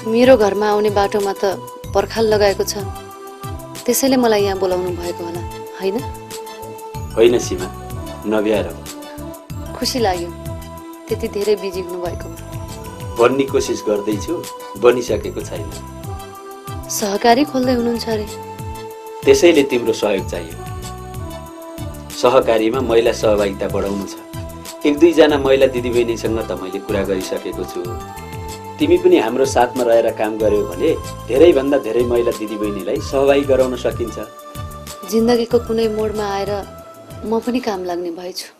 S17: मेरो घरमा आउने बाटोमा त पर्खाल लगाएको छ, त्यसैले मलाई यहाँ बोलाउनु भएको होला, होइन?
S18: होइन सीमा, नभ्याएर
S17: खुसी लाग्यो त्यति धेरै बिजी हुनुभएकोमा।
S18: बन्ने कोसिस गर्दैछु, बनिसकेको छैन।
S17: सहकारी खोल्दै हुनुहुन्छ अरे?
S18: त्यसैले तिम्रो सहयोग चाहियो। सहकारीमा महिला सहभागिता बढाउनु छ। 1-2 महिला दिदीबहिनीसँग त मैले कुरा गरिसकेको छु। तिमी पनि हाम्रो साथमा रहेर काम गर्यौ भने धेरैभन्दा धेरै महिला दिदीबहिनीलाई सहभागी गराउन सकिन्छ।
S17: जिन्दगीको कुनै मोडमा आएर म पनि काम लाग्ने भएछु।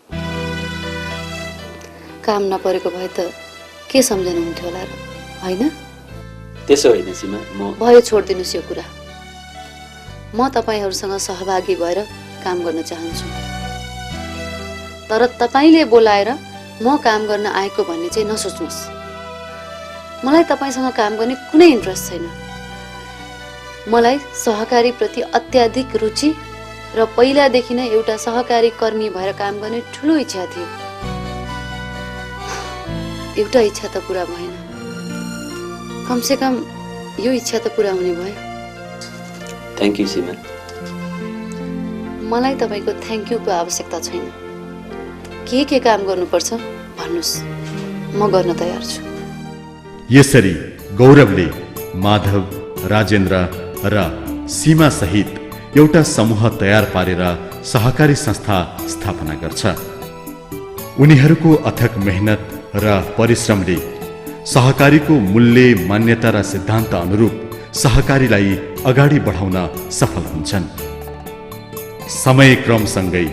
S17: काम नपरेको भए त के सम्झनुहुन्थ्यो होला र, होइन?
S18: त्यसो होइन सीमा, म
S17: भयो, छोडिदिनुहोस् यो कुरा। म तपाईँहरूसँग सहभागी भएर काम गर्न चाहन्छु, तर तपाईँले बोलाएर म काम गर्न आएको भन्ने चाहिँ नसोच्नुहोस्। मलाई तपाईँसँग काम गर्ने कुनै इन्ट्रेस्ट छैन। मलाई सहकारी प्रति अत्याधिक रुचि र पहिलादेखि नै एउटा सहकारी कर्मी भएर काम गर्ने ठुलो इच्छा थियो। एउटा इच्छा त पुरा भएन, कमसेकम यो इच्छा त पुरा हुने भयो।
S18: थ्याङ्क यू सीमा।
S17: मलाई तपाईँको थ्याङ्क यूको आवश्यकता छैन। के काम गर्नुपर्छ भन्नुहोस्, म गर्न तयार छु।
S1: यसरी गौरवले माधव, राजेन्द्र र सीमा सहित एउटा समूह तयार पारेर सहकारी संस्था स्थापना गर्छ। उनीहरूको अथक मेहनत र परिश्रमले सहकारीको मूल्य, मान्यता र सिद्धान्त अनुरूप सहकारीलाई अगाडि बढाउन सफल हुन्छन्। समयक्रमसँगै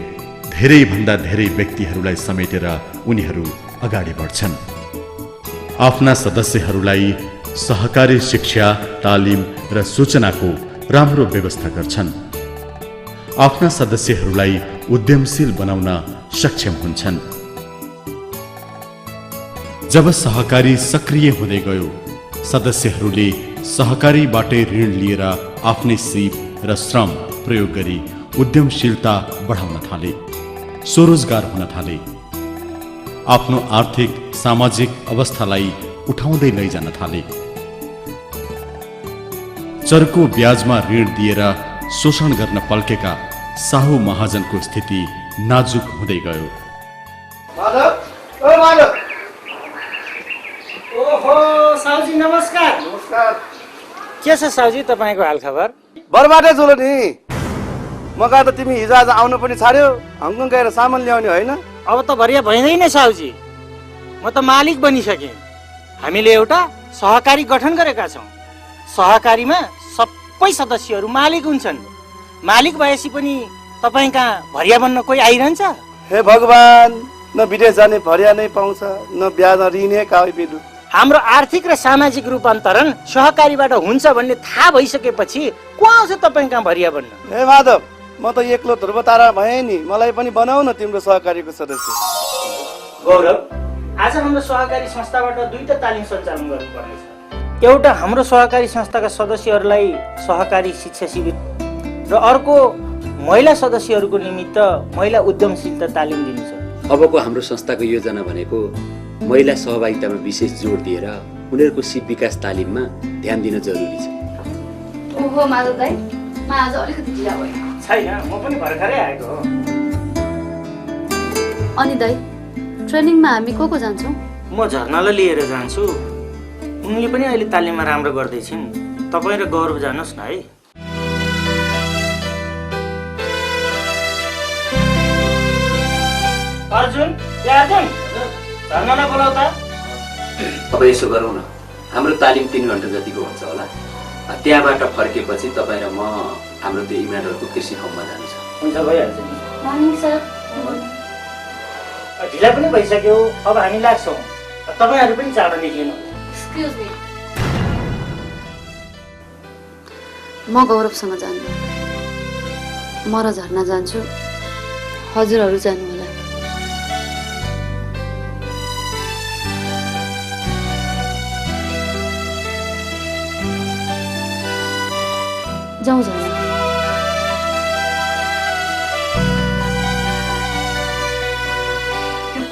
S1: धेरैभन्दा धेरै व्यक्तिहरूलाई समेटेर उनीहरू अगाडि बढ्छन्। आफ्ना सदस्यहरूलाई सहकारी शिक्षा, तालिम र सूचनाको राम्रो व्यवस्था गर्छन्। आफ्ना सदस्यहरूलाई उद्यमशील बनाउन सक्षम हुन्छन्। जब सहकारी सक्रिय हुँदै गयो, सदस्यहरूले सहकारीबाटै ऋण लिएर आफ्नै सिप र श्रम प्रयोग गरी उद्यमशीलता बढाउन थाले, स्वरोजगार हुन थाले, आफ्नो आर्थिक सामाजिक अवस्थालाई उठाउँदै लैजान थाले। चर्को ब्याजमा ऋण दिएर शोषण गर्न पल्केका साहु महाजनको स्थिति नाजुक हुँदै गयो।
S12: ओहो साउजी, नमस्कार।
S3: नमस्कार।
S12: के छ साउजी तपाईँको हालखबर?
S3: बरबाटै जुलो नि। मका त तिमी हिजो आज आउनु पनि छाड्यो, हङकङ गएर सामान ल्याउने होइन?
S12: अब त भरिया भइँदैन साउजी, म त मालिक बनिसकेँ। हामीले एउटा सहकारी गठन गरेका छौँ। सहकारीमा सबै सदस्यहरू मालिक हुन्छन्। मालिक भएपछि पनि तपाईँ कहाँ भरिया बन्न कोही आइरहन्छ?
S3: हे भगवान, न विदेश जाने भरिया नै पाउँछ, न ब्याज ऋणै कावै बिलु।
S12: हाम्रो आर्थिक र सामाजिक रूपान्तरण सहकारीबाट हुन्छ भन्ने थाहा भइसकेपछि को आउँछ तपाईँ कहाँ भरिया बन्न?
S3: हे माधव, म त एक्लो ध्रुव तारा भएँ नि, मलाई पनि बनाऊ न तिम्रो सहकारीको सदस्य।
S12: गौरव, आज हाम्रो सहकारी संस्थाबाट 2टा तालिम सञ्चालन गर्नुपर्नेछ। एउटा हाम्रो सहकारी संस्थाका सदस्यहरूलाई सहकारी शिक्षा शिविर र अर्को महिला सदस्यहरूको निमित्त महिला उद्यमशीलता तालिम दिनु छ।
S18: अबको हाम्रो संस्थाको योजना भनेको महिला सहभागितामा विशेष जोड दिएर उनीहरूको सिप विकास तालिममा ध्यान दिन जरुरी छ।
S17: ओहो माधव दाइ, म आज अलिकति ढिला भएँ।
S12: छैन, म पनि भर्खरै आएको हो।
S17: अनि दाइ, ट्रेनिङमा हामी को जान्छौँ?
S12: म झर्नालाई लिएर जान्छु। उनले पनि अहिले तालिममा राम्रो गर्दैछिन्। तपाईँ र गौरव जानुहोस् न है। अर्जुन, झर्नालाई बोलाउ त।
S18: अब यसो गरौँ न, हाम्रो तालिम 3 घन्टा जतिको हुन्छ होला। त्यहाँबाट फर्केपछि तपाईँ र म हाम्रो त्यो इभेन्टहरूको कृषि फर्ममा जान्छ।
S12: हुन्छ, भइहाल्छ नि।
S17: Morning sir.
S12: ढिला पनि भइसक्यो, अब हामी लाग्छौँ। तपाईँहरू पनि चाँडो निक्लिनु।
S17: एक्सक्युज मी, म गौरवसँग जान्छु। म र झर्ना जान्छु, हजुरहरू जानु होला। जाउँ झर्ना।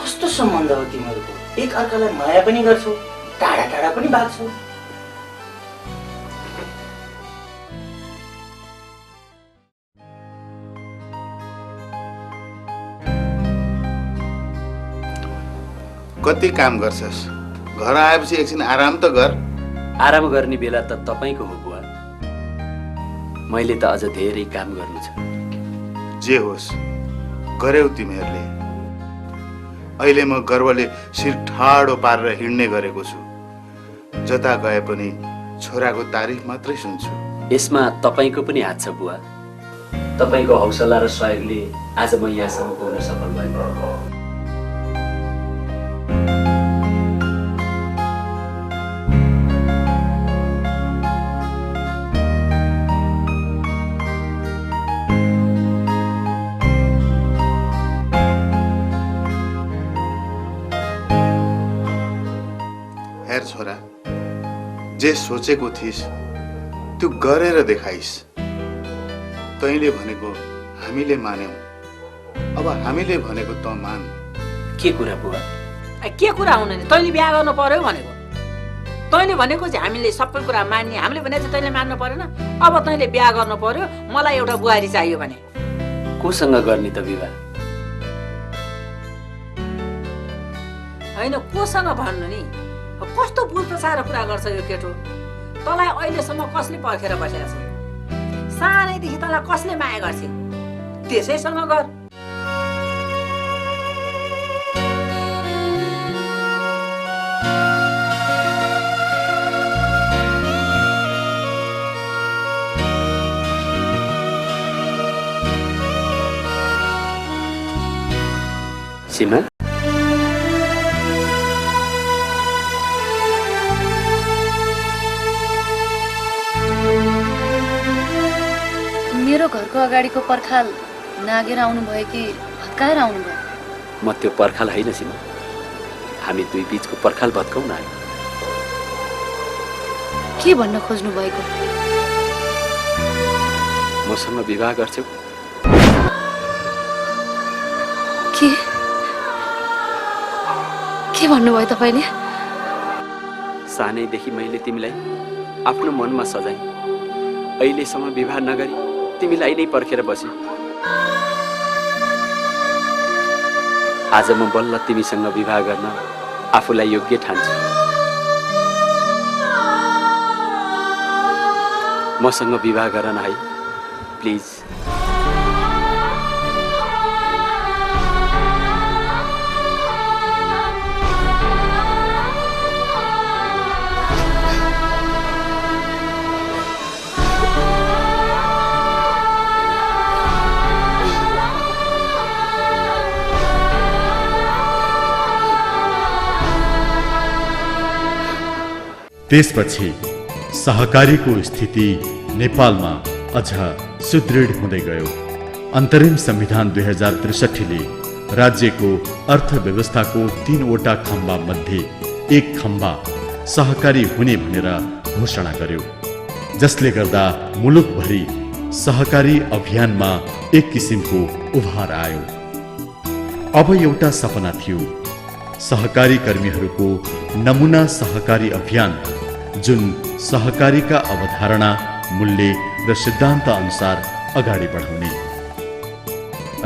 S6: कस्तो सम्बन्ध हो तिमीहरूको? एक अर्कालाई माया पनि गर्छौ, टाढा टाढा पनि भाग्छौ।
S15: कति काम गर्छस्? घर आएपछि एकछिन आराम त गर।
S18: आराम गर्ने बेला त तपाईँको हो बुवा। मैले त अझ धेरै काम गर्नु छ।
S15: जे होस् गर्यौ तिमीहरूले। अहिले म गर्वले शिर ठाडो पारेर हिँड्ने गरेको छु। जता गए पनि छोराको तारिफ मात्रै सुन्छु।
S18: यसमा तपाईँको पनि हात छ बुवा। तपाईँको हौसला र सहयोगले आज म यहाँसम्म पुग्न सफल भएको।
S15: हेर छोरा, जे सोचेको थिइस् त्यो गरेर देखाइस्। तैँले भनेको हामीले मान्यौँ, अब हामीले भनेको त मान।
S18: के कुरा बुवा?
S16: के कुरा हुन नि? तैँले बिहा गर्नु पर्यो भनेको। तैँले भनेको चाहिँ हामीले सबै कुरा मान्ने, हामीले भने चाहिँ तैँले मान्नु परेन। अब तैँले बिहा गर्नु पर्यो, मलाई एउटा बुहारी चाहियो भने।
S18: कोसँग गर्ने त विवाह?
S16: होइन, कोसँग भन्नु नि? कस्तो बुझ पचाएर कुरा गर्छ यो केटो? तँलाई अहिलेसम्म कसले पर्खेर बसेको छ? सानैदेखि तँलाई कसले माया गर्छ? त्यसैसँग गर।
S18: सीमा,
S17: मेरो घरको अगाडिको पर्खाल नागेर आउनुभयो कि भत्काएर आउनुभयो?
S18: म त्यो पर्खाल होइन सीमा, हामी दुई बीचको पर्खाल भत्काउन आयो।
S17: के भन्न खोज्नु भएको?
S18: मसँग विवाह गर्छौ?
S17: के भन्नुभयो तपाईँले?
S18: सानैदेखि मैले तिमीलाई आफ्नो मनमा सजाएँ। अहिलेसम्म विवाह नगरी तिमीलाई नै पर्खेर बसे। आज म बल्ल तिमीसँग विवाह गर्न आफूलाई योग्य ठान्छु। मसँग विवाह गर न है, प्लिज।
S1: त्यसपछि सहकारीको स्थिति नेपालमा अझ सुदृढ हुँदै गयो। अन्तरिम संविधान 2063ले राज्यको अर्थव्यवस्थाको 3वटा खम्बा मध्ये एक खम्बा सहकारी हुने भनेर घोषणा गर्यो, जसले गर्दा मुलुकभरि सहकारी अभियानमा एक किसिमको उभार आयो। अब एउटा सपना थियो, सहकारी कर्मीहरूको नमुना सहकारी अभियान, जुन सहकारीका अवधारणा, मूल्य र सिद्धान्त अनुसार अगाडि बढाउने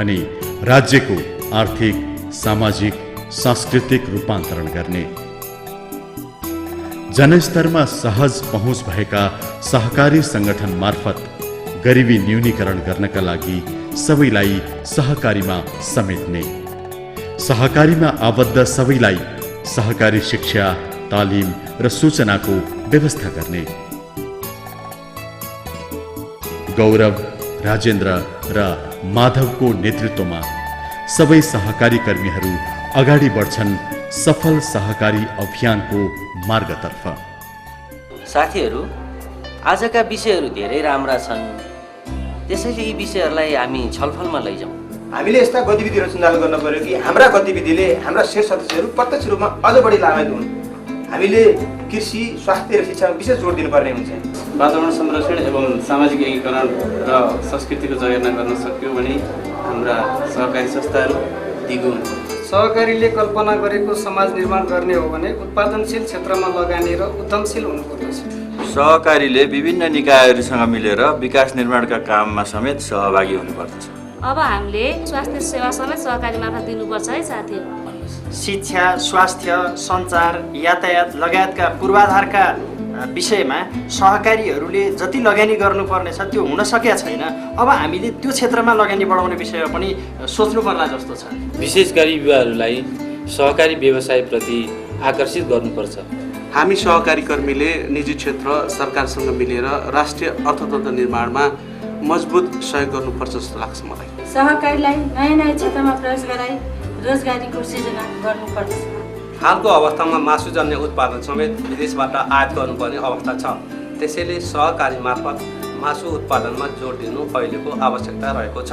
S1: अनि राज्यको आर्थिक, सामाजिक, सांस्कृतिक रूपान्तरण गर्ने। जनस्तरमा सहज पहुँच भएका सहकारी संगठन मार्फत गरिबी न्यूनीकरण गर्नका लागि सबैलाई सहकारीमा समेट्ने, सहकारीमा आबद्ध सबैलाई सहकारी शिक्षा, तालिम र सूचनाको व्यवस्था गर्ने। गौरव, राजेन्द्र र माधवको नेतृत्वमा सबै सहकारी कर्मीहरू अगाडि बढ्छन् सफल सहकारी अभियानको मार्गतर्फ।
S7: साथीहरू, आजका विषयहरू धेरै राम्रा छन्, त्यसैले यी विषयहरूलाई हामी छलफलमा लैजाउँ।
S21: हामीले यस्ता गतिविधिहरू सञ्चालन गर्न पर्यो कि हाम्रा गतिविधिले हाम्रा शेष सदस्यहरू प्रत्यक्ष रूपमा अझ बढी लाभान्वित हुन्। हामीले कृषि, स्वास्थ्य र शिक्षामा विशेष जोड दिनुपर्ने हुन्छ।
S22: वातावरण संरक्षण एवं सामाजिक एकीकरण र संस्कृतिको जगेर्ना गर्न सक्यो भने हाम्रा सहकारी संस्थाहरू दिगो हुन्छ।
S3: सहकारीले कल्पना गरेको समाज निर्माण गर्ने हो भने उत्पादनशील क्षेत्रमा लगानी र उद्यमशील हुनुपर्दछ।
S23: सहकारीले विभिन्न निकायहरूसँग मिलेर विकास निर्माणका काममा समेत सहभागी हुनुपर्दछ।
S24: अब हामीले स्वास्थ्य सेवा समेत सहकारी मार्फत दिनुपर्छ है साथी।
S25: शिक्षा, स्वास्थ्य, सञ्चार, यातायात लगायतका पूर्वाधारका विषयमा सहकारीहरूले जति लगानी गर्नुपर्नेछ त्यो हुन सकेका छैन। अब हामीले त्यो क्षेत्रमा लगानी बढाउने विषयमा पनि सोच्नु पर्ला जस्तो छ।
S10: विशेष गरी युवाहरूलाई सहकारी व्यवसायप्रति आकर्षित गर्नुपर्छ।
S26: हामी सहकारी कर्मीले निजी क्षेत्र सरकारसँग मिलेर राष्ट्रिय अर्थतन्त्र निर्माणमा मजबुत सहयोग गर्नुपर्छ जस्तो लाग्छ मलाई।
S24: सहकारीलाई नयाँ नयाँ क्षेत्रमा प्रवेश गराई रोजगारीको सृजना गर्नुपर्दछ।
S27: हालको अवस्थामा मासुजन्य उत्पादन समेत विदेशबाट आयात गर्नुपर्ने अवस्था छ। त्यसैले सहकारी मार्फत मासु उत्पादनमा जोड दिनु अहिलेको आवश्यकता रहेको छ।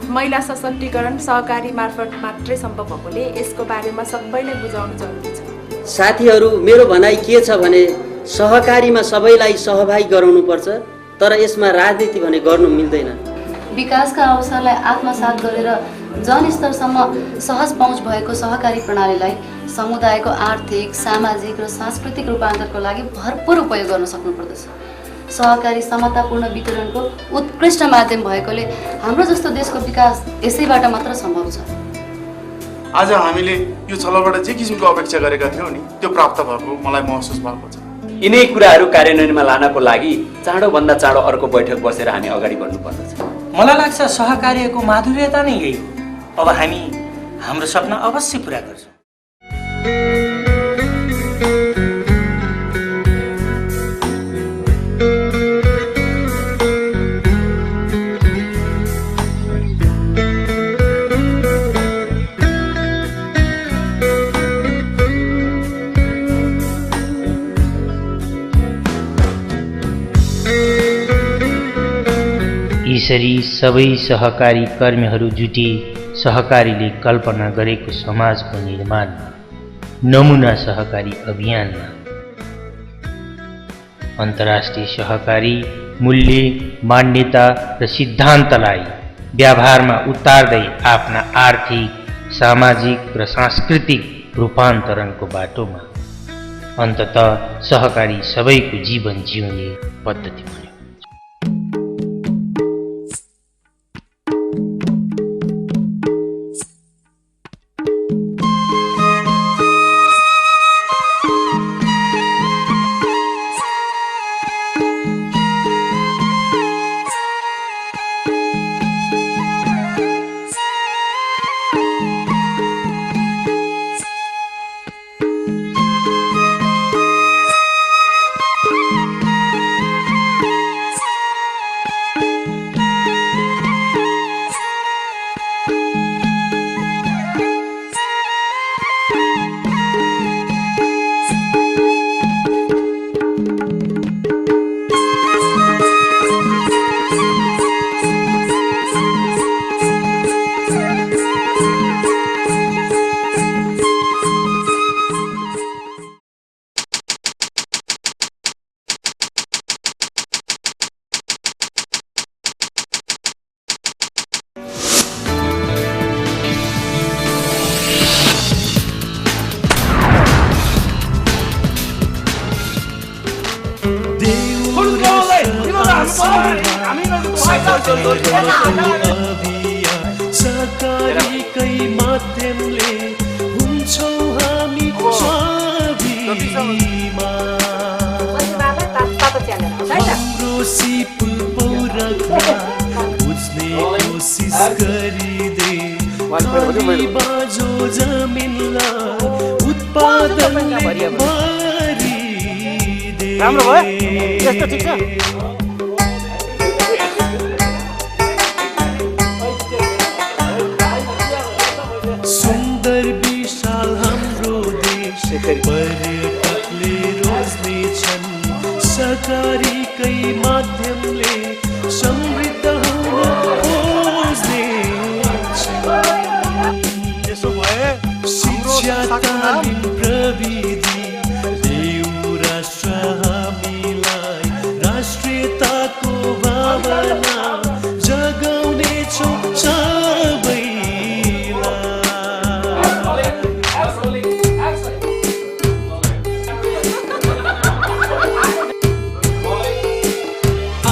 S28: महिला सशक्तिकरण सहकारी मार्फत मात्रै सम्भव भएकोले यसको बारेमा सबैलाई बुझाउनु जरुरी छ।
S9: साथीहरू, मेरो भनाइ के छ भने सहकारीमा सबैलाई सहभागी गराउनुपर्छ, तर यसमा राजनीति भने गर्नु मिल्दैन।
S17: विकासका अवसरलाई आत्मसात गरेर जनस्तरसम्म सहज पहुँच भएको सहकारी प्रणालीलाई समुदायको आर्थिक, सामाजिक र सांस्कृतिक रूपान्तरको लागि भरपूर उपयोग गर्न सक्नुपर्दछ। सहकारी समतापूर्ण वितरणको उत्कृष्ट माध्यम भएकोले हाम्रो जस्तो देशको विकास यसैबाट मात्र सम्भव छ।
S14: आज हामीले यो छलफलबाट जे किसिमको अपेक्षा गरेका थियौँ नि त्यो प्राप्त भएको मलाई महसुस भएको छ।
S18: यिनै कुराहरू कार्यान्वयनमा लानको लागि चाँडोभन्दा चाँडो अर्को बैठक बसेर हामी अगाडि बढ्नुपर्दछ।
S29: मलाई लाग्छ सहकार्यको माधुर्यता नै यही हो। अब हामी हाम्रो सपना अवश्य पुरा गर्छौँ।
S13: यसरी सबै सहकारी कर्मीहरू जुटे सहकारीले कल्पना गरेको समाजको निर्माणमा, नमुना सहकारी अभियानमा अन्तर्राष्ट्रिय सहकारी मूल्य, मान्यता र सिद्धान्तलाई व्यवहारमा उतार्दै आफ्ना आर्थिक, सामाजिक र सांस्कृतिक रूपान्तरणको बाटोमा अन्ततः सहकारी सबैको जीवन जिउने पद्धति बन्यो।
S30: सहकारीकै माध्यमले हुन्छौँ हामी हाम्रो सिपुल पौरखा बुझ्ने कोसिस गरिदे बाजो जमिनलाई उत्पादनले भरिदे।
S12: राम्रो भयो, यस्तो ठिक छ।
S30: सुन्दर विशाल हाम्रो देश पर्यटकले रोज्ने छन्। सहकारीकै माध्यमले समृद्ध हुन खोज्नेछ। शिक्षा तालिम प्रविधि देऊ राष्ट्र हामीलाई राष्ट्रियताको भावना जगाउनेछौँ सबैलाई।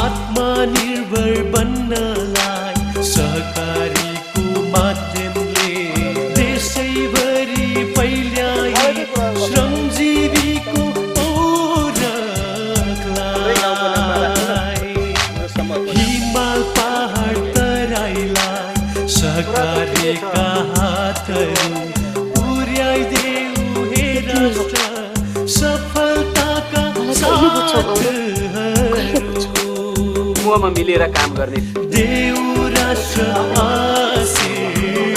S30: आत्मनिर्भर बन्नलाई सहकारीको माध्यमले देशैभरि फैल्याई श्रमजीवीको ओरखलाई। हिमाल पहाड तराईलाई सहकारीका हातहरू पुर्याइदेऊ हे राष्ट्र सफलताका
S18: समूहमा मिलेर काम गर्ने
S30: देऊ राष्ट्र आशीर्वाद।